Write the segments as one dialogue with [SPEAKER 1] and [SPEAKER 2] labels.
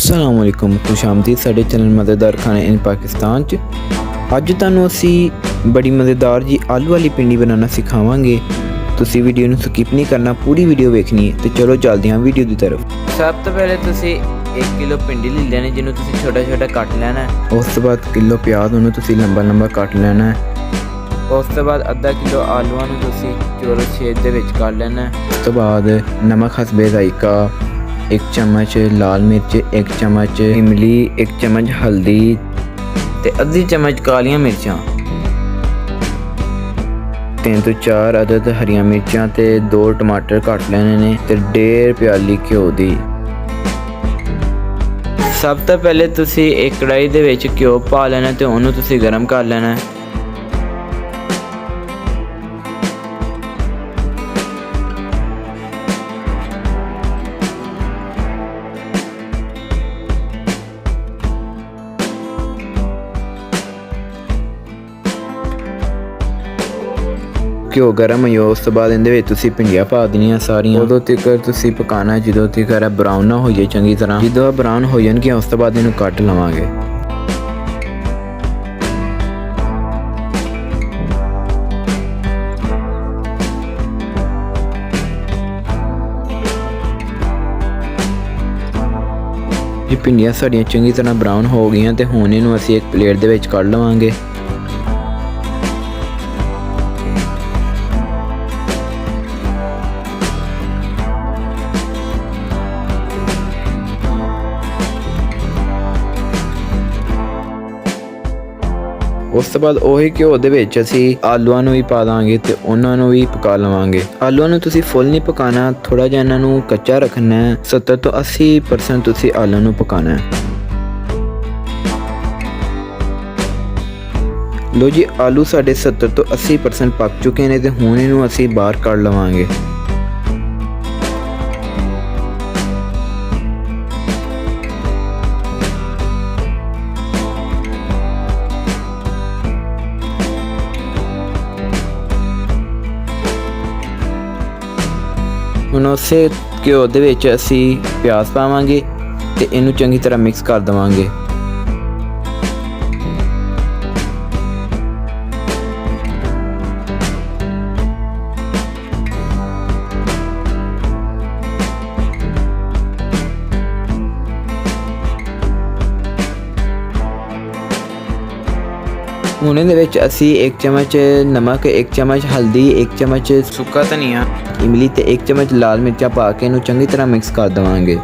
[SPEAKER 1] अस्सलाम वालेकुम, खुश आमदीद साडे चैनल मज़ेदार खाने इन पाकिस्तान च। अज तुहानूं असी बड़ी मज़ेदार जी आलू वाली पिंडी बनाना सिखावांगे। तुसी वीडियो नूं स्किप नहीं करना, पूरी वीडियो वेखनी है। तो चलो चलदे हां वीडियो की तरफ।
[SPEAKER 2] सब तो पहले तुसी 1 किलो पिंडी ले लेनी, जिन्हों तुसी छोटा छोटा कट लेना है।
[SPEAKER 1] उस तो बाद किलो प्याज उन्होंने तुसी लंबा लंबा कट लेना है।
[SPEAKER 2] उस तो बाद आधा किलो आलूआं नूं तुसी चौरस शेप दे विच कट लेना है।
[SPEAKER 1] उस तो बाद नमक हसबे जायका, 1 चम्मच लाल मिर्च, 1 चम्मच इमली, 1 चम्मच हल्दी
[SPEAKER 2] ते आधी चम्मच कालियां मिर्चां,
[SPEAKER 1] 3 तो 4 अदद हरियां मिर्चां ते 2 टमाटर कट लेने ने ते 1.5 प्याली घ्यो दी।
[SPEAKER 2] सब तो पहले तुसी एक कढ़ाई दे विच घ्यो पा लेना ते उहनूं तुसी गर्म कर लेना है।
[SPEAKER 1] घ्यो गर्म हो उस तो बाद इहदे विच तुसी भिंडियां पा देनियां सारियां। उदों तक तुसी पकाना जदों तक ब्राउन ना हो जाए चंगी तरह। जदों ब्राउन हो जाएगी उस तो बाद इहनूं कट लवांगे। जी भिंडियां साड़ियां चंगी तरह ब्राउन हो गई तो हुण इहनूं असीं एक प्लेट दे विच कढ लवांगे। उस तो बाद ਉਹੀ ਘਿਓ ਦੇ ਵਿੱਚ ਅਸੀਂ ਆਲੂਆਂ ਨੂੰ ਵੀ ਪਾ ਦਾਂਗੇ ਤੇ ਉਹਨਾਂ ਨੂੰ ਵੀ ਪਕਾ ਲਵਾਂਗੇ। ਆਲੂਆਂ ਨੂੰ ਤੁਸੀਂ ਫੁੱਲ ਨਹੀਂ ਪਕਾਣਾ, ਥੋੜਾ ਜਿਹਾ ਇਹਨਾਂ ਨੂੰ ਕੱਚਾ ਰੱਖਣਾ ਹੈ। 70 ਤੋਂ 80% ਤੁਸੀਂ ਆਲੂ ਨੂੰ ਪਕਾਣਾ ਹੈ। ਲੋ ਜੀ ਆਲੂ ਸਾਡੇ 70 ਤੋਂ 80% ਪੱਕ ਚੁੱਕੇ ਨੇ ਤੇ ਹੁਣ ਇਹਨੂੰ ਅਸੀਂ ਬਾਹਰ ਕੱਢ ਲਵਾਂਗੇ। ਹੁਣ ਉਸੇ ਘਿਓ ਦੇ ਵਿੱਚ ਅਸੀਂ ਪਿਆਜ਼ ਪਾਵਾਂਗੇ ਤੇ ਇਹਨੂੰ ਚੰਗੀ ਤਰ੍ਹਾਂ ਮਿਕਸ ਕਰ ਦੇਵਾਂਗੇ। ਹੁਣ ਇਹਦੇ ਵਿੱਚ ਅਸੀਂ 1 चम्मच नमक, 1 चम्मच हल्दी, 1 चम्मच
[SPEAKER 2] सुक्का धनिया,
[SPEAKER 1] इमली ते 1 चम्मच लाल मिर्चा पा के इनू चंगी तरह मिक्स कर देवांगे।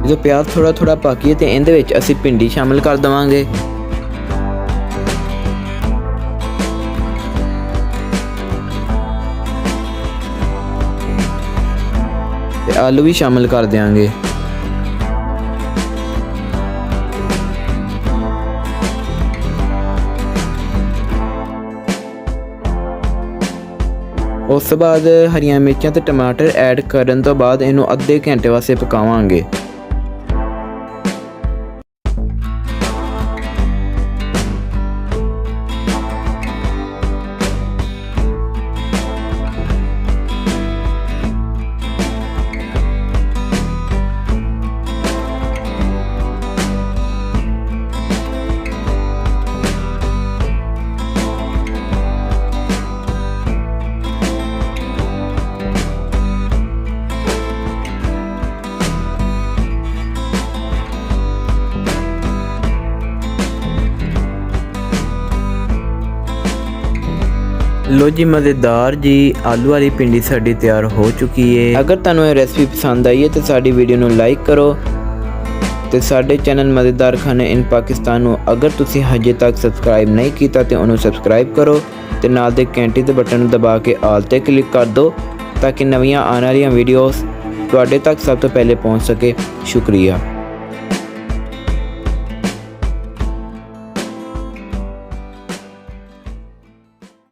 [SPEAKER 1] जो प्याज थोड़ा थोड़ा पकिए तो इहदे विच असीं भिंडी शामिल कर देवांगे। ते आलू भी शामिल कर देंगे। उस तो बाद हरियां मिर्चां ते टमाटर ऐड करन तो बाद इनू अद्धे घंटे वास्ते पकावांगे। लो जी मज़ेदार जी आलू वाली पिंडी साड़ी तैयार हो चुकी है। अगर तुहानू ये रेसिपी पसंद आई है तो साड़ी वीडियो नू लाइक करो तो साडे चैनल मज़ेदार खाने इन पाकिस्तान नू अगर तुसी हजे तक सबसक्राइब नहीं किया तो उन्होंने सबसक्राइब करो तो नाल दे घंटी दे बटन दबा के आल ते क्लिक कर दो ताकि नवीं आने वाली वीडियोस तुहाडे तक सब तो पहले पहुँच सके। शुक्रिया।